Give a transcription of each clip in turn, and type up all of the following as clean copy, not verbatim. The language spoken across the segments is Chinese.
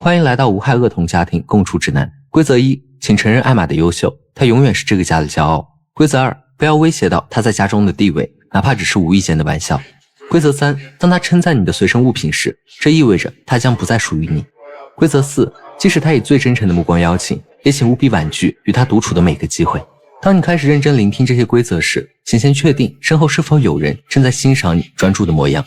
欢迎来到无害恶童家庭共处指南。规则1，请承认艾玛的优秀，她永远是这个家的骄傲。规则2，不要威胁到她在家中的地位，哪怕只是无意间的玩笑。规则3，当她称赞你的随身物品时，这意味着她将不再属于你。规则4，即使她以最真诚的目光邀请，也请务必婉拒与她独处的每个机会。当你开始认真聆听这些规则时，请先确定身后是否有人正在欣赏你专注的模样。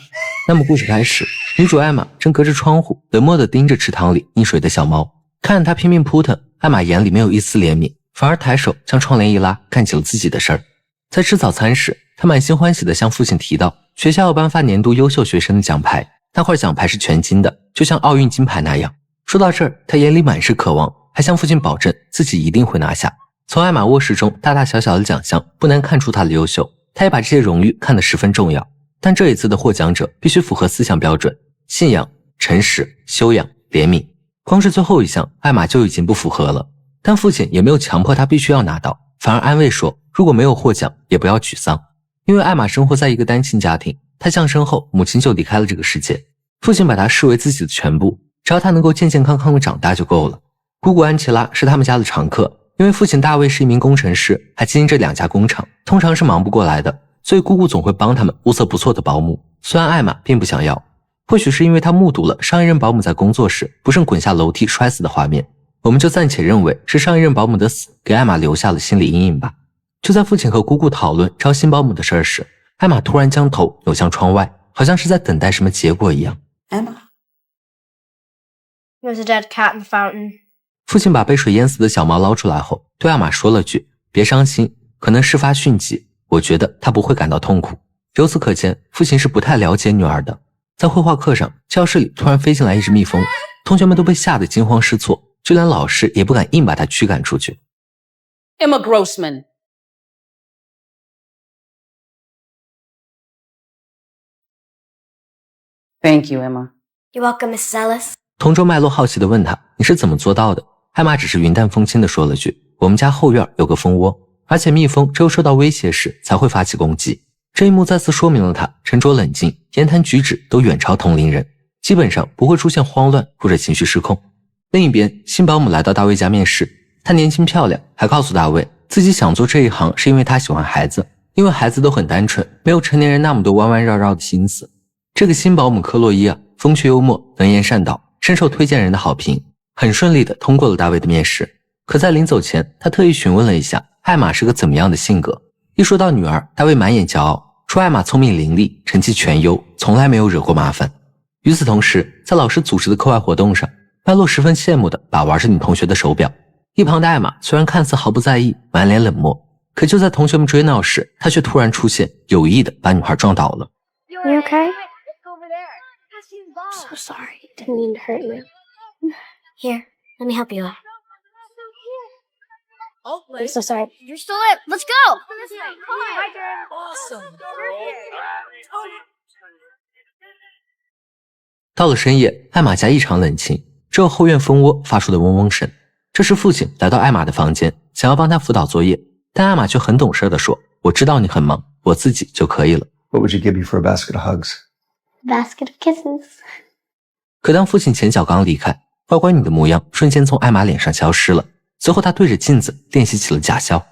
那么故事开始，女主艾玛正隔着窗户冷漠地盯着池塘里溺水的小猫，看着她拼命扑腾，艾玛眼里没有一丝怜悯，反而抬手将窗帘一拉，干起了自己的事儿。在吃早餐时，她满心欢喜地向父亲提到学校要颁发年度优秀学生的奖牌，那块奖牌是全金的，就像奥运金牌那样。说到这儿，她眼里满是渴望，还向父亲保证自己一定会拿下。从艾玛卧室中大大小小的奖项不难看出她的优秀，她也把这些荣誉看得十分重要。但这一次的获奖者必须符合4项标准：信仰、诚实、修养、怜悯。光是最后一项，艾玛就已经不符合了。但父亲也没有强迫她必须要拿到，反而安慰说，如果没有获奖也不要沮丧。因为艾玛生活在一个单亲家庭，她降生后母亲就离开了这个世界，父亲把她视为自己的全部，只要她能够健健康康的长大就够了。姑姑安琪拉是他们家的常客，因为父亲大卫是一名工程师，还经营着2家工厂，通常是忙不过来的，所以姑姑总会帮他们物色不错的保姆。虽然艾玛并不想要，或许是因为她目睹了上一任保姆在工作时不慎滚下楼梯摔死的画面，我们就暂且认为是上一任保姆的死给艾玛留下了心理阴影吧。就在父亲和姑姑讨论招新保姆的事儿时，艾玛突然将头扭向窗外，好像是在等待什么结果一样。Emma? There's a dead cat in the fountain. 父亲把被水淹死的小猫捞出来后，对艾玛说了句，别伤心，可能事发迅疾，我觉得他不会感到痛苦。由此可见，父亲是不太了解女儿的。在绘画课上，教室里突然飞进来一只蜜蜂，同学们都被吓得惊慌失措，就连老师也不敢硬把它驱赶出去。 Emma Grossman. Thank you, Emma. You're welcome, Mrs. Ellis. 同桌麦洛好奇地问他，你是怎么做到的？艾玛只是云淡风轻地说了句，我们家后院有个蜂窝，而且蜜蜂只有受到威胁时才会发起攻击。这一幕再次说明了他沉着冷静，言谈举止都远超同龄人，基本上不会出现慌乱或者情绪失控。另一边，新保姆来到大卫家面试，她年轻漂亮，还告诉大卫自己想做这一行是因为她喜欢孩子，因为孩子都很单纯，没有成年人那么多弯弯绕绕的心思。这个新保姆克洛伊啊，风趣幽默，能言善道，深受推荐人的好评，很顺利地通过了大卫的面试。可在临走前，他特意询问了一下艾玛是个怎么样的性格。一说到女儿，大卫满眼骄傲，说艾玛聪明伶俐，成绩全优，从来没有惹过麻烦。与此同时，在老师组织的课外活动上，麦洛十分羡慕地把玩着女同学的手表。一旁的艾玛虽然看似毫不在意，满脸冷漠，可就在同学们追闹时，她却突然出现，有意地把女孩撞倒了。 You okay? So sorry. Didn't mean to hurt you. Here, let me help you out. I'm so sorry. You're still in. Let's go. Awesome. 到了深夜，艾玛家异常冷清，只有后院蜂窝发出的嗡嗡声。这时父亲来到艾玛的房间，想要帮她辅导作业，但艾玛却很懂事地说，我知道你很忙，我自己就可以了。 What would you give me for a basket of hugs? Basket of kisses. 可当父亲前脚刚离开，乖乖女的模样瞬间从艾玛脸上消失了，随后她对着镜子练习起了假笑。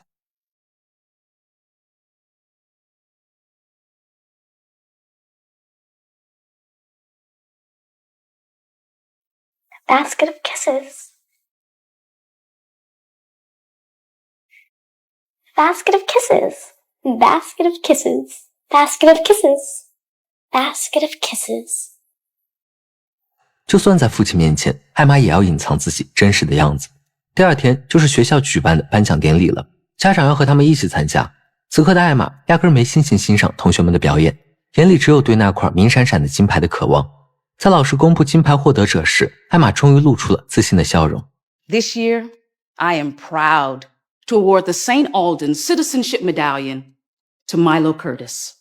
Basket of kisses. Basket of kisses. Basket of kisses. Basket of kisses. Basket of kisses. 就算在父亲面前，艾玛也要隐藏自己真实的样子。第二天就是学校举办的颁奖典礼了，家长要和他们一起参加。此刻的艾玛压根没心情欣赏同学们的表演，眼里只有对那块明闪闪的金牌的渴望。在老师公布金牌获得者时，艾玛终于露出了自信的笑容。 This year, I am proud to award the St. Alden Citizenship Medallion to Milo Curtis.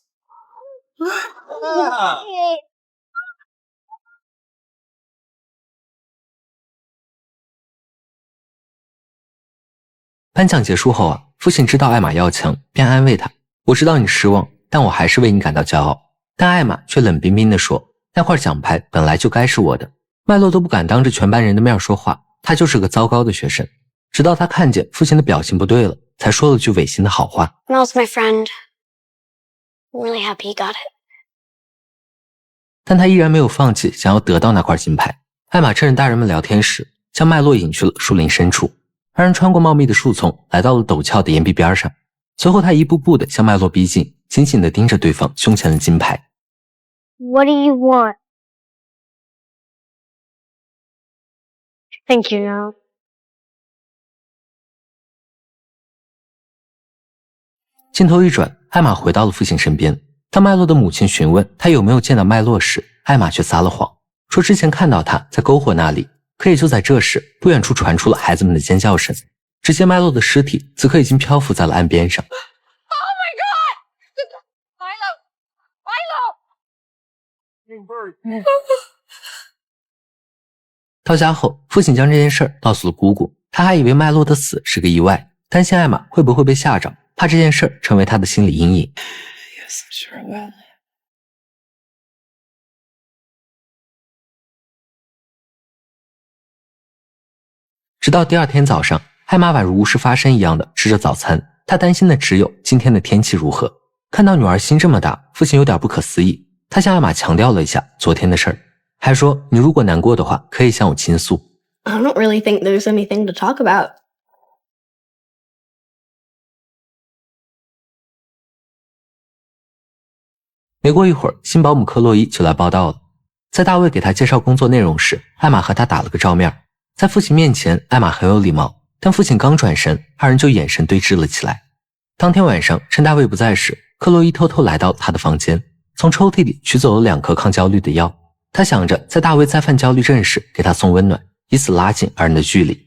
颁奖结束后啊，父亲知道艾玛要强，便安慰她，我知道你失望，但我还是为你感到骄傲。但艾玛却冷冰冰地说，那块奖牌本来就该是我的，麦洛都不敢当着全班人的面说话，他就是个糟糕的学生。直到他看见父亲的表情不对了，才说了句违心的好话。 Mel's my friend. I'm really happy he got it. 但他依然没有放弃想要得到那块金牌。艾玛趁着大人们聊天时，将麦洛引去了树林深处。二人穿过茂密的树丛，来到了陡峭的岩壁边上。随后他一步步地向麦洛逼近，紧紧地盯着对方胸前的金牌。 What do you want? Thank you, now. 镜头一转，艾玛回到了父亲身边。当麦洛的母亲询问他有没有见到麦洛时，艾玛却撒了谎，说之前看到他在篝火那里。可也就在这时，不远处传出了孩子们的尖叫声。只见麦洛的尸体此刻已经漂浮在了岸边上。到家后，父亲将这件事告诉了姑姑，他还以为麦洛的死是个意外，担心艾玛会不会被吓着，怕这件事成为他的心理阴影。Yes, I'm sure I will. 直到第二天早上，艾玛宛如无事发生一样的吃着早餐，她担心的只有今天的天气如何。看到女儿心这么大，父亲有点不可思议。他向艾玛强调了一下昨天的事儿，还说你如果难过的话，可以向我倾诉。 I don't really think there's anything to talk about. 没过一会儿，新保姆克洛伊就来报道了。在大卫给他介绍工作内容时，艾玛和他打了个照面。在父亲面前，艾玛很有礼貌，但父亲刚转身，二人就眼神对峙了起来。当天晚上，趁大卫不在时，克洛伊偷偷来到他的房间，从抽屉里取走了2颗抗焦虑的药。他想着在大卫再犯焦虑症时给他送温暖，以此拉近二人的距离。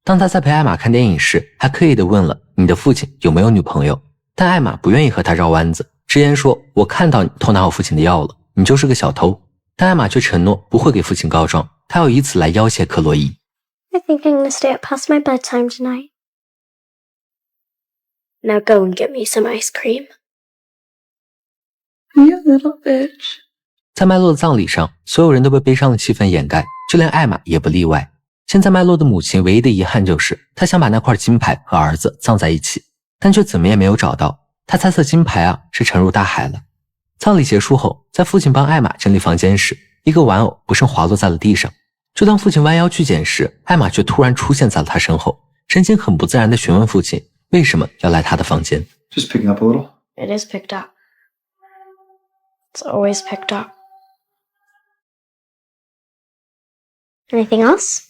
当他在陪艾玛看电影时，还刻意地问了你的父亲有没有女朋友，但艾玛不愿意和他绕弯子，直言说我看到你偷拿我父亲的药了，你就是个小偷。但艾玛却承诺不会给父亲告状，他要以此来要挟克洛伊。I think I'm gonna stay up past my bedtime tonight. Now go and get me some ice cream. You little bitch. 在麦洛的葬礼上，所有人都被悲伤的气氛掩盖，就连艾玛也不例外。现在麦洛的母亲唯一的遗憾就是她想把那块金牌和儿子葬在一起，但却怎么也没有找到。她猜测金牌是沉入大海了。葬礼结束后，在父亲帮艾玛整理房间时，一个玩偶不慎滑落在了地上。就当父亲弯腰去捡时，艾玛却突然出现在了他身后，神情很不自然地询问父亲为什么要来他的房间。 Just picking up a little. It is picked up. It's always picked up. Anything else?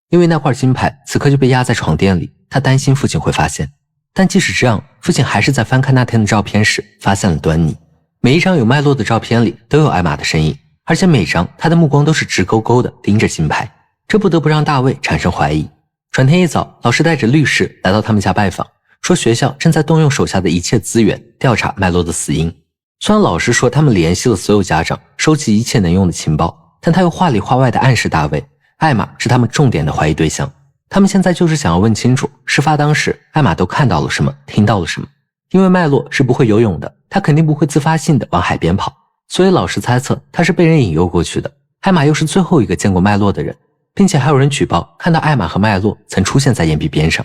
因为那块金牌此刻就被压在床垫里，他担心父亲会发现。但即使这样，父亲还是在翻看那天的照片时发现了端倪。每一张有麦洛的照片里都有艾玛的身影，而且每张他的目光都是直勾勾的盯着金牌，这不得不让大卫产生怀疑。转天一早，老师带着律师来到他们家拜访，说学校正在动用手下的一切资源调查麦洛的死因。虽然老师说他们联系了所有家长，收集一切能用的情报，但他又话里话外地暗示大卫，艾玛是他们重点的怀疑对象。他们现在就是想要问清楚事发当时艾玛都看到了什么，听到了什么。因为麦洛是不会游泳的，他肯定不会自发性的往海边跑，所以老师猜测他是被人引诱过去的。艾玛又是最后一个见过麦洛的人，并且还有人举报看到艾玛和麦洛曾出现在岩壁边上。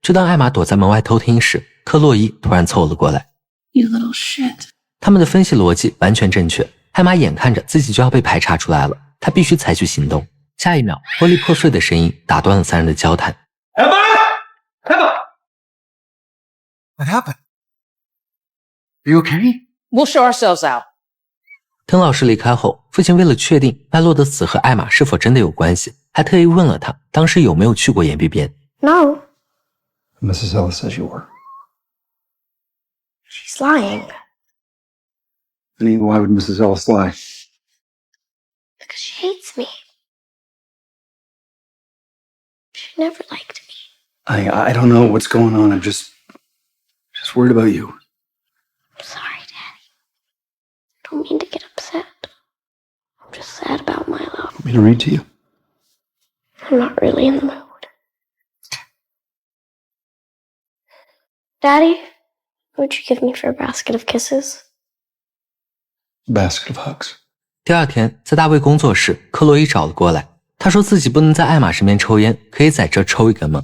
就当艾玛躲在门外偷听时，克洛伊突然凑了过来。 You little shit. 他们的分析逻辑完全正确，艾玛眼看着自己就要被排查出来了，她必须采取行动。下一秒，玻璃破碎的声音打断了三人的交谈。 Emma! What happened? Are you okay? We'll show ourselves out. 等老师离开后，父亲为了确定麦洛的死和艾玛是否真的有关系，还特意问了他当时有没有去过岩壁边。 No, Mrs. Ellis says you were. she's lying. Honey, why would Mrs. Ellis lie? Because she hates me. She never liked me. I don't know what's going on. I'm just worried about you. I'm sorry, Daddy. I don't mean to get upset. I'm just sad about Milo. Want me to read to you? I'm not really in the mood. Daddy, what would you give me for a basket of kisses? A basket of hugs. 第二天，在大卫工作室，克洛伊找了过来，他说自己不能在艾玛身边抽烟，可以在这抽一根吗？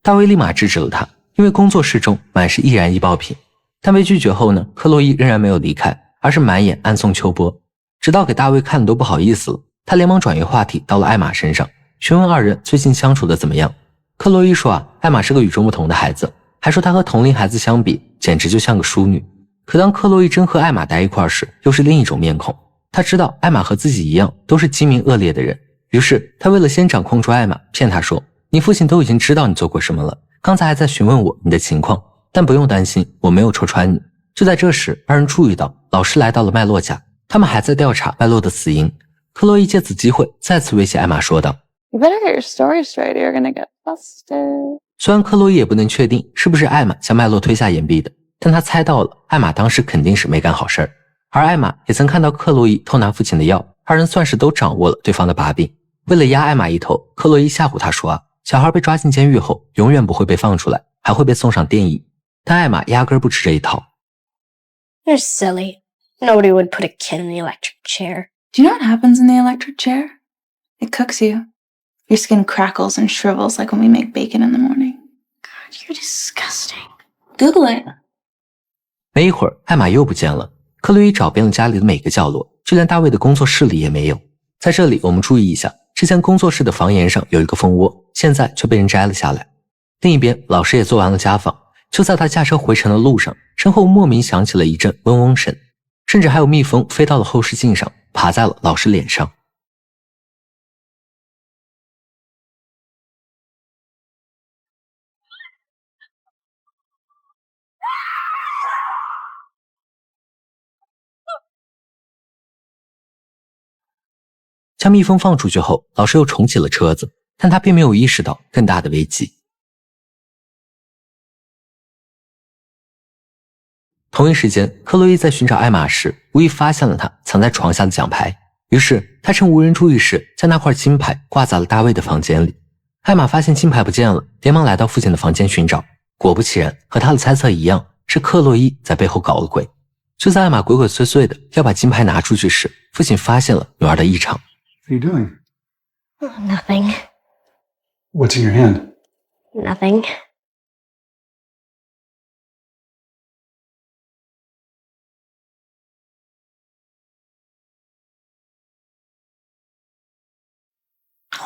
大卫立马制止了他，因为工作室中满是易燃易爆品。但被拒绝后呢，克洛伊仍然没有离开，而是满眼暗送秋波，直到给大卫看的都不好意思了，他连忙转移话题到了艾玛身上，询问二人最近相处的怎么样。克洛伊说艾玛是个与众不同的孩子，还说她和同龄孩子相比简直就像个淑女。可当克洛伊真和艾玛待一块时，又是另一种面孔。他知道艾玛和自己一样都是精明恶劣的人，于是他为了先掌控住艾玛，骗她说你父亲都已经知道你做过什么了，刚才还在询问我你的情况，但不用担心，我没有戳穿你。就在这时，二人注意到老师来到了麦洛家，他们还在调查麦洛的死因。克洛伊借此机会再次威胁艾玛说道 You better get your story straight or you're gonna get busted. 虽然克洛伊也不能确定是不是艾玛向麦洛推下岩壁的，但他猜到了艾玛当时肯定是没干好事儿。而艾玛也曾看到克洛伊偷拿父亲的药，二人算是都掌握了对方的把柄。为了压艾玛一头，克洛伊吓唬他说小孩被抓进监狱后永远不会被放出来，还会被送上电椅。但艾玛压根不吃这一套。 You're silly. Nobody would put a kid in the electric chair. Do you know what happens in the electric chair? It cooks you. Your skin crackles and shrivels like when we make bacon in the morning. God, you're disgusting. Google it. 没一会儿，艾玛又不见了。克洛伊找遍了家里的每个角落，就连大卫的工作室里也没有。在这里我们注意一下，之前工作室的房檐上有一个蜂窝，现在却被人摘了下来。另一边，老师也做完了家访，就在他驾车回程的路上，身后莫名响起了一阵嗡嗡声，甚至还有蜜蜂飞到了后视镜上，爬在了老师脸上。将蜜蜂放出去后，老师又重启了车子，但他并没有意识到更大的危机。同一时间，克洛伊在寻找艾玛时，无意发现了她藏在床下的奖牌，于是他趁无人注意时，将那块金牌挂在了大卫的房间里。艾玛发现金牌不见了，连忙来到父亲的房间寻找，果不其然，和他的猜测一样，是克洛伊在背后搞了鬼。就在艾玛鬼鬼祟祟的要把金牌拿出去时，父亲发现了女儿的异常。What are you doing? Oh, nothing. What's in your hand? Nothing.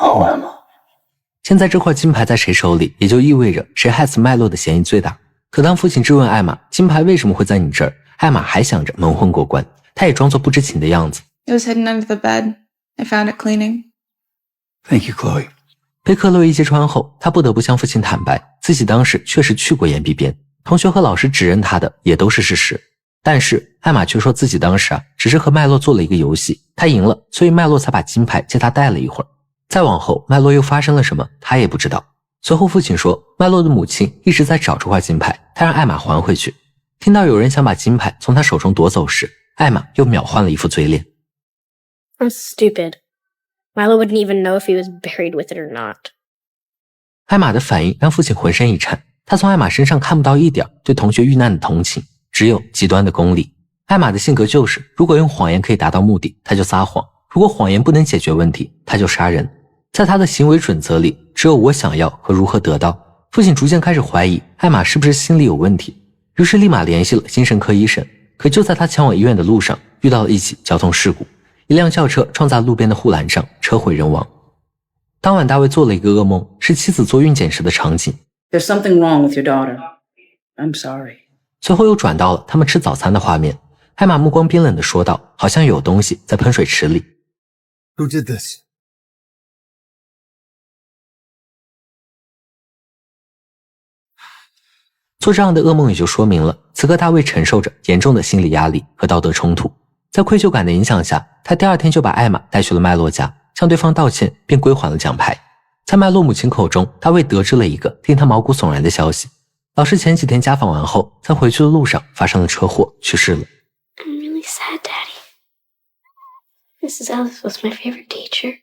Oh, Emma. 现在这块金牌在谁手里，也就意味着谁害死麦洛的嫌疑最大。可当父亲质问艾玛金牌为什么会在你这儿，艾玛还想着蒙混过关，她也装作不知情的样子。 It was hidden under the bed. I found it cleaning. Thank you, Chloe. 被克洛伊揭穿后，他不得不向父亲坦白，自己当时确实去过岩壁边，同学和老师指认他的也都是事实。但是艾玛却说自己当时只是和麦洛做了一个游戏，他赢了，所以麦洛才把金牌借他戴了一会儿。再往后，麦洛又发生了什么，他也不知道。随后父亲说，麦洛的母亲一直在找这块金牌，他让艾玛还回去。听到有人想把金牌从他手中夺走时，艾玛又秒换了一副嘴脸。I'm stupid. Milo wouldn't even know if he was buried with it or not. 艾玛的反应让父亲浑身一颤，他从艾玛身上看不到一点对同学遇难的同情，只有极端的功利。艾玛的性格就是，如果用谎言可以达到目的，他就撒谎；如果谎言不能解决问题，他就杀人。在他的行为准则里，只有我想要和如何得到。父亲逐渐开始怀疑艾玛是不是心理有问题，于是立马联系了精神科医生。可就在他前往医院的路上，遇到了一起交通事故，一辆轿车撞在路边的护栏上，车毁人亡。当晚大卫做了一个噩梦，是妻子做孕检时的场景。 There's something wrong with your daughter. I'm sorry. 随后又转到了他们吃早餐的画面，艾玛目光冰冷地说道，好像有东西在喷水池里。 Who did this? 做这样的噩梦也就说明了，此刻大卫承受着严重的心理压力和道德冲突。在愧疚感的影响下，他第二天就把艾玛带去了麦洛家，向对方道歉并归还了奖牌。在麦洛母亲口中，大卫得知了一个令他毛骨悚然的消息：老师前几天家访完后，在回去的路上发生了车祸，去世了。 I'm really sad, Daddy. Mrs. Ellis was my favorite teacher.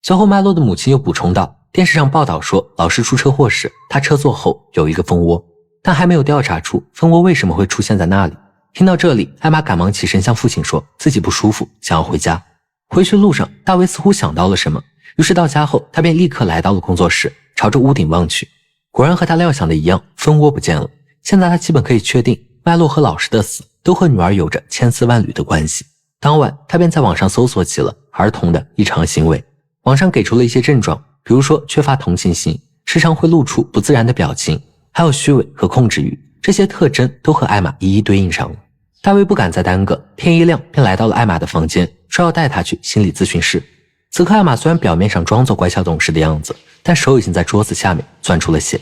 随后麦洛的母亲又补充道，电视上报道说老师出车祸时，他车座后有一个蜂窝，但还没有调查出蜂窝为什么会出现在那里。听到这里，艾玛赶忙起身向父亲说自己不舒服，想要回家。回去路上，大卫似乎想到了什么，于是到家后，他便立刻来到了工作室，朝着屋顶望去。果然和他料想的一样，蜂窝不见了。现在他基本可以确定，麦洛和老师的死都和女儿有着千丝万缕的关系。当晚，他便在网上搜索起了儿童的异常行为。网上给出了一些症状，比如说缺乏同情心，时常会露出不自然的表情，还有虚伪和控制欲，这些特征都和艾玛一一对应上了。大卫不敢再耽搁，天一亮便来到了艾玛的房间，说要带她去心理咨询室。此刻艾玛虽然表面上装作乖巧懂事的样子，但手已经在桌子下面攥出了血。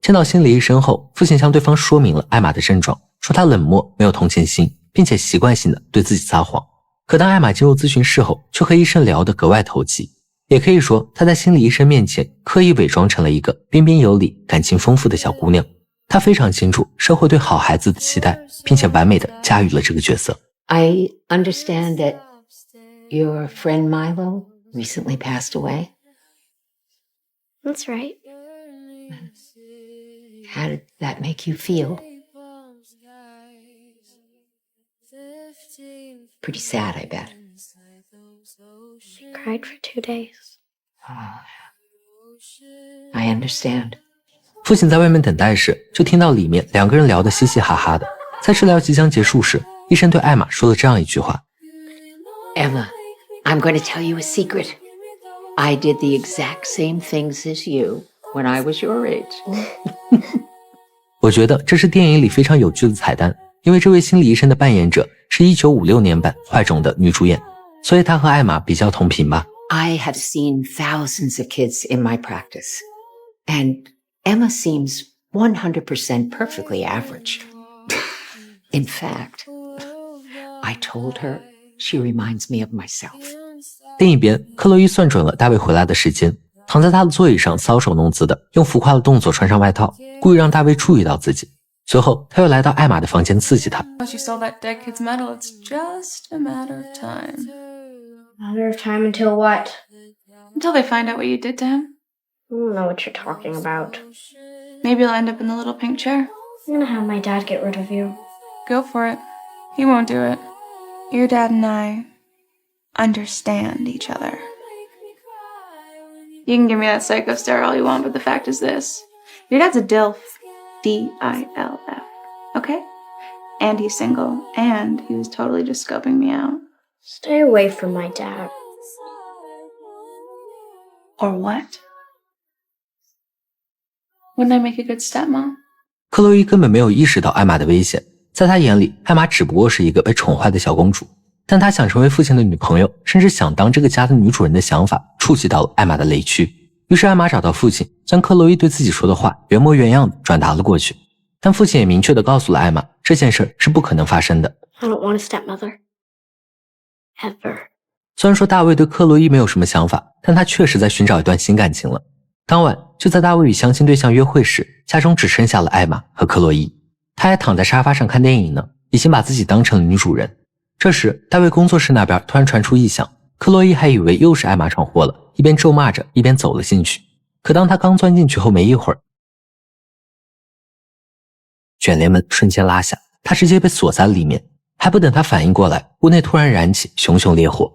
见到心理医生后，父亲向对方说明了艾玛的症状，说她冷漠，没有同情心，并且习惯性的对自己撒谎。可当艾玛进入咨询室后，却和医生聊得格外投机，也可以说她在心理医生面前刻意伪装成了一个彬彬有礼、感情丰富的小姑娘。她非常清楚社会对好孩子的期待，并且完美的驾驭了这个角色。 I understand that your friend Milo recently passed away. That's right. How did that make you feel? Pretty sad, I bet. Cried for 2 days. I understand. 父亲在外面等待时，就听到里面两个人聊得嘻嘻哈哈的。在治疗即将结束时，医生对艾玛说了这样一句话： Emma, I'm going to tell you a secret. I did the exact same things as you when I was your age. 我觉得这是电影里非常有趣的彩蛋，因为这位心理医生的扮演者是1956年版坏种的女主演，所以她和艾玛比较同频吧。 I have seen thousands of kids in my practice, and Emma seems 100% perfectly average. In fact, I told her she reminds me of myself. 另一边，克洛伊算准了大卫回来的时间，躺在他的座椅上搔首弄姿的，用浮夸的动作穿上外套，故意让大卫注意到自己。随后，他又来到艾玛的房间刺激她。 Once you stole that dead kid's medal, it's just a matter of time. Matter of time until what? Until they find out what you did to him. I don't know what you're talking about. Maybe you'll end up in the little pink chair. I'm gonna have my dad get rid of you. Go for it. He won't do it. Your dad and I understand each other. You can give me that psycho stare all you want, but the fact is this. Your dad's a DILF. D-I-L-F. Okay? And he's single, and he was totally just scoping me out. Stay away from my dad. Or what? Wouldn't I make a good stepmom? 克洛伊根本没有意识到艾玛的危险，在他眼里，艾玛只不过是一个被宠坏的小公主。但他想成为父亲的女朋友，甚至想当这个家的女主人的想法，触及到了艾玛的雷区。于是艾玛找到父亲，将克洛伊对自己说的话原模原样的转达了过去。但父亲也明确地告诉了艾玛，这件事是不可能发生的。 I don't want a stepmother. Ever. 虽然说大卫对克洛伊没有什么想法，但他确实在寻找一段新感情了。当晚，就在大卫与相亲对象约会时，家中只剩下了艾玛和克洛伊。他还躺在沙发上看电影呢，已经把自己当成了女主人。这时，大卫工作室那边突然传出异响，克洛伊还以为又是艾玛闯祸了，一边咒骂着，一边走了进去。可当他刚钻进去后没一会儿，卷帘门瞬间拉下，他直接被锁在了里面。还不等他反应过来，屋内突然燃起熊熊烈火。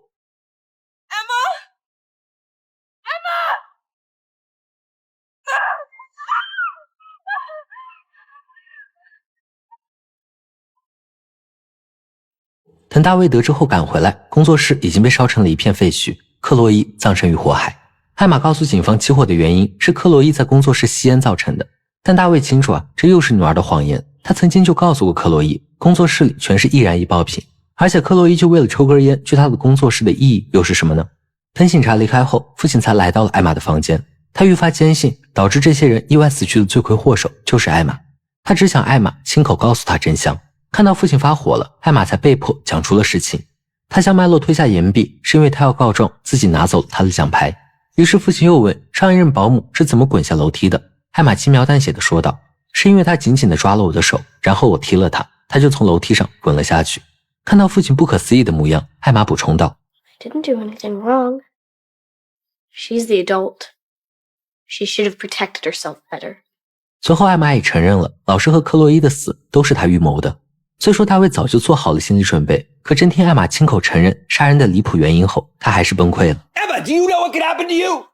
等大卫得知后赶回来，工作室已经被烧成了一片废墟，克洛伊葬身于火海。艾玛告诉警方起火的原因是克洛伊在工作室吸烟造成的，但大卫清楚这又是女儿的谎言。他曾经就告诉过克洛伊，工作室里全是易燃易爆品，而且克洛伊就为了抽根烟去他的工作室的意义又是什么呢？等警察离开后，父亲才来到了艾玛的房间。他愈发坚信导致这些人意外死去的罪魁祸首就是艾玛，他只想艾玛亲口告诉他真相。看到父亲发火了，艾玛才被迫讲出了实情。他向麦洛推下岩壁，是因为他要告状自己拿走了他的奖牌。于是父亲又问上一任保姆是怎么滚下楼梯的。艾玛轻描淡写的说道，是因为他紧紧地抓了我的手，然后我踢了他，他就从楼梯上滚了下去。看到父亲不可思议的模样，艾玛补充道， I didn't do anything wrong. She's the adult. She should have protected herself better. 随后艾玛也承认了，老师和克洛伊的死都是她预谋的。虽说大卫早就做好了心理准备，可真听艾玛亲口承认杀人的离谱原因后，他还是崩溃了。Emma, do you know what could happen to you?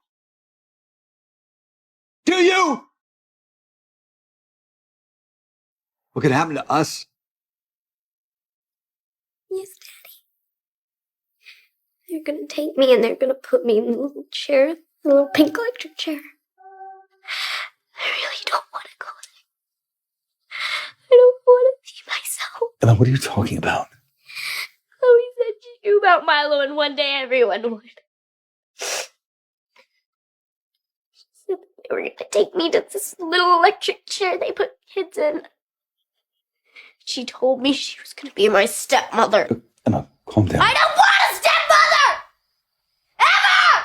Do you? What could happen to us? Yes, Daddy. They're gonna take me and they're gonna put me in the little chair, the little pink electric chair. I really don't want to go there. I don't want to be myself. Emma, what are you talking about? Chloe said she knew about Milo and one day everyone would. She said that they were going to take me to this little electric chair they put kids in. She told me she was going to be my stepmother. Emma, calm down. I don't want a stepmother! Emma!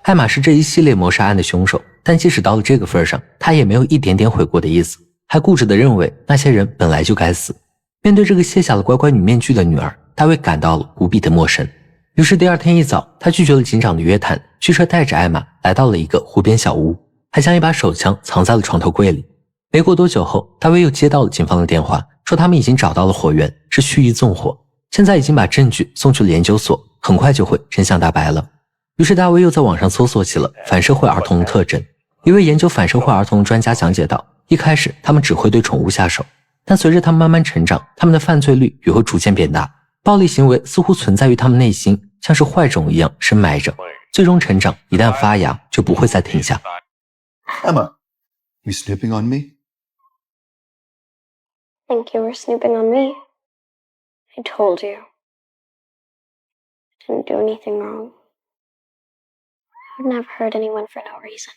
艾玛是这一系列谋杀案的凶手，但即使到了这个份上，他也没有一点点悔过的意思，还固执地认为那些人本来就该死。面对这个卸下了乖乖女面具的女儿，大卫感到了无比的陌生。于是第二天一早，他拒绝了警长的约谈，驱车带着艾玛来到了一个湖边小屋，还将一把手枪藏在了床头柜里。没过多久后，大卫又接到了警方的电话，说他们已经找到了火源，是蓄意纵火，现在已经把证据送去了研究所，很快就会真相大白了。于是大卫又在网上搜索起了反社会儿童的特征。一位研究反社会儿童的专家讲解道，一开始他们只会对宠物下手，但随着他们慢慢成长，他们的犯罪率也会逐渐变大，暴力行为似乎存在于他们内心，像是坏种一样深埋着，最终成长一旦发芽就不会再停下。 Emma, you snooping on me? Think you were snooping on me? I told you. I didn't do anything wrong. I would never hurt anyone for no reason.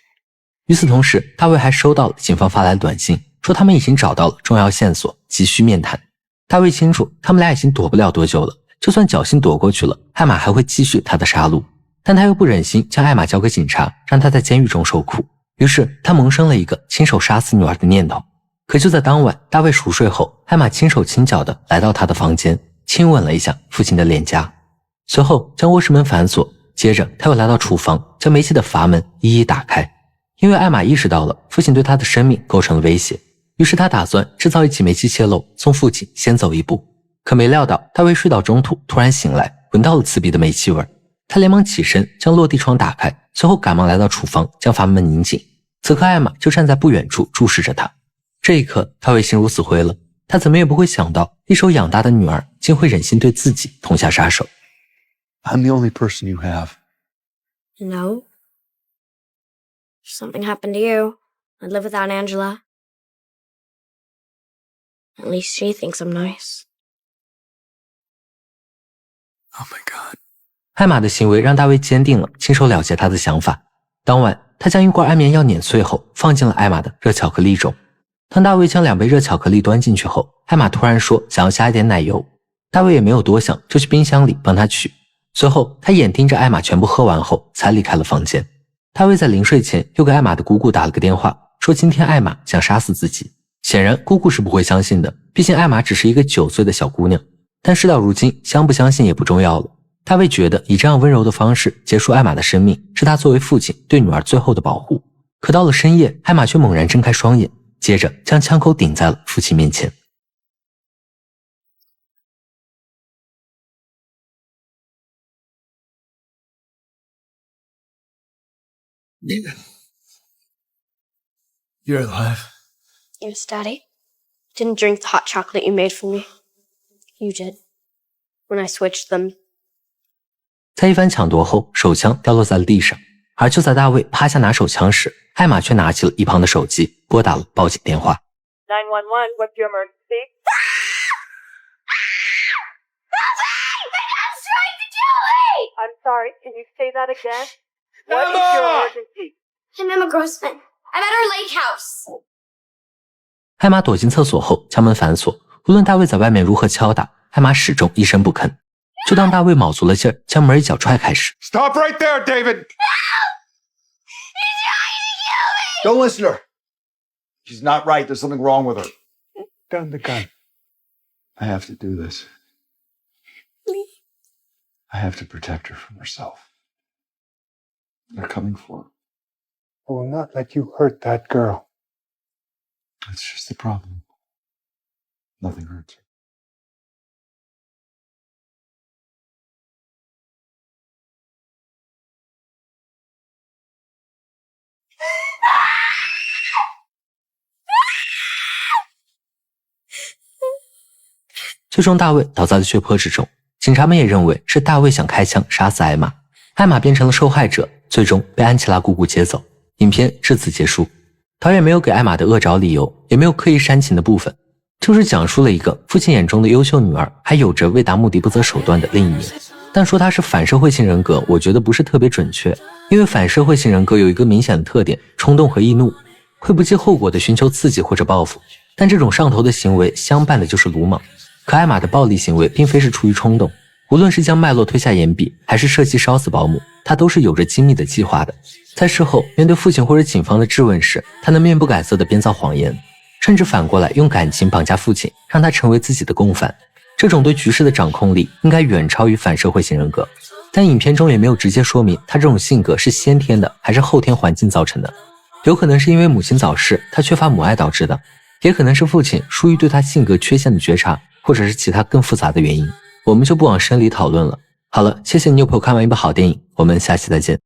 与此同时，大卫还收到了警方发来的短信，说他们已经找到了重要线索，急需面谈。大卫清楚他们俩已经躲不了多久了，就算侥幸躲过去了，艾玛还会继续他的杀戮，但他又不忍心将艾玛交给警察，让她在监狱中受苦，于是他萌生了一个亲手杀死女儿的念头。可就在当晚，大卫熟睡后，艾玛轻手轻脚地来到他的房间，亲吻了一下父亲的脸颊，随后将卧室门反锁，接着他又来到厨房，将煤气的阀门一一打开。因为艾玛意识到了父亲对他的生命构成了威胁，于是他打算制造一起煤气泄漏，送父亲先走一步。可没料到大卫睡到中途突然醒来，闻到了刺鼻的煤气味，他连忙起身将落地窗打开，随后赶忙来到厨房将阀门拧紧。此刻艾玛就站在不远处注视着他。这一刻大卫心如死灰了，他怎么也不会想到一手养大的女儿竟会忍心对自己痛下杀手。 I'm the only person you have. No. If something happened to you, I'd live without Angela. At least she thinks I'm nice. Oh my god. 艾玛的行为让大卫坚定了亲手了结他的想法。当晚他将一罐安眠药碾碎后放进了艾玛的热巧克力中。当大卫将2杯热巧克力端进去后，艾玛突然说想要加一点奶油，大卫也没有多想，就去冰箱里帮他取。随后他眼盯着艾玛全部喝完后才离开了房间。大卫在临睡前又给艾玛的姑姑打了个电话，说今天艾玛想杀死自己。显然姑姑是不会相信的，毕竟艾玛只是一个9岁的小姑娘。但事到如今，相不相信也不重要了。大卫觉得以这样温柔的方式结束艾玛的生命，是他作为父亲对女儿最后的保护。可到了深夜，艾玛却猛然睁开双眼，接着将枪口顶在了父亲面前。You're alive. Yes, Daddy. Didn't drink the hot chocolate you made for me. You did. When I switched them. 在一番抢夺后，手枪掉落在了地上，而就在大卫趴下拿手枪时，艾玛却拿起了一旁的手机，拨打了报警电话。911, what's your emergency? I'm sorry, can you say that again? What is your emergency? I'm Emma Grossman. I'm at our lake house. 艾玛躲进厕所后，将门反锁。无论大卫在外面如何敲打，艾玛始终一声不吭。就当大卫卯足了劲儿将门一脚踹开时， Stop right there, David! He's trying to kill me! Don't listen to her. She's not right. There's something wrong with her. Down the gun. I have to do this. Please. I have to protect her from herself. They're coming for her. I will not let you hurt that girl. That's just the problem. Nothing hurts her. 最终大卫倒在了血泊之中，警察们也认为是大卫想开枪杀死艾玛，艾玛变成了受害者，最终被安琪拉姑姑接走。影片至此结束。导演没有给艾玛的恶找理由，也没有刻意煽情的部分，就是讲述了一个父亲眼中的优秀女儿还有着为达目的不择手段的另一面。但说她是反社会性人格，我觉得不是特别准确，因为反社会性人格有一个明显的特点，冲动和易怒，会不计后果的寻求刺激或者报复，但这种上头的行为相伴的就是鲁莽。可艾玛的暴力行为并非是出于冲动，无论是将脉络推下岩壁，还是设计烧死保姆，她都是有着精密的计划的。在事后面对父亲或者警方的质问时，她能面不改色地编造谎言，甚至反过来用感情绑架父亲，让他成为自己的共犯。这种对局势的掌控力应该远超于反社会型人格，但影片中也没有直接说明他这种性格是先天的还是后天环境造成的。有可能是因为母亲早逝，他缺乏母爱导致的，也可能是父亲疏于对他性格缺陷的觉察，或者是其他更复杂的原因，我们就不往深里讨论了。好了，谢谢你又陪我看完一部好电影，我们下期再见。